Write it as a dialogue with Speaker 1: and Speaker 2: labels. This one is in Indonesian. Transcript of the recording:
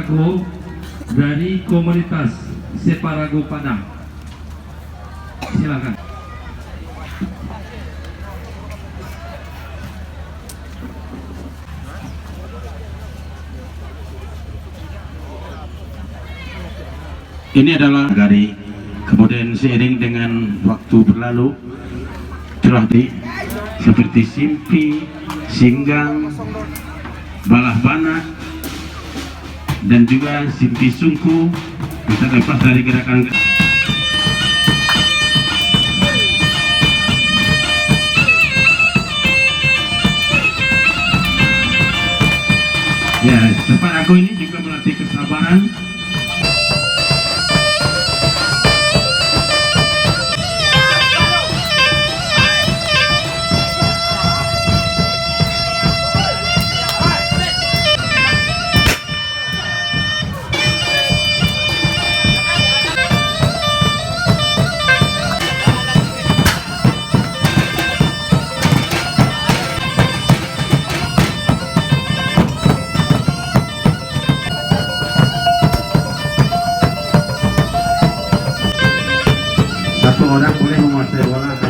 Speaker 1: Separago dari komunitas Separago Padang. Silakan.
Speaker 2: Ini adalah dari kemudian seiring dengan waktu berlalu telah seperti simpi, singgang, balah banak, dan juga simpi sungku bisa lepas dari gerakan. Ya, Separago ini juga melatih kesabaran. Satu orang boleh menguasai bola.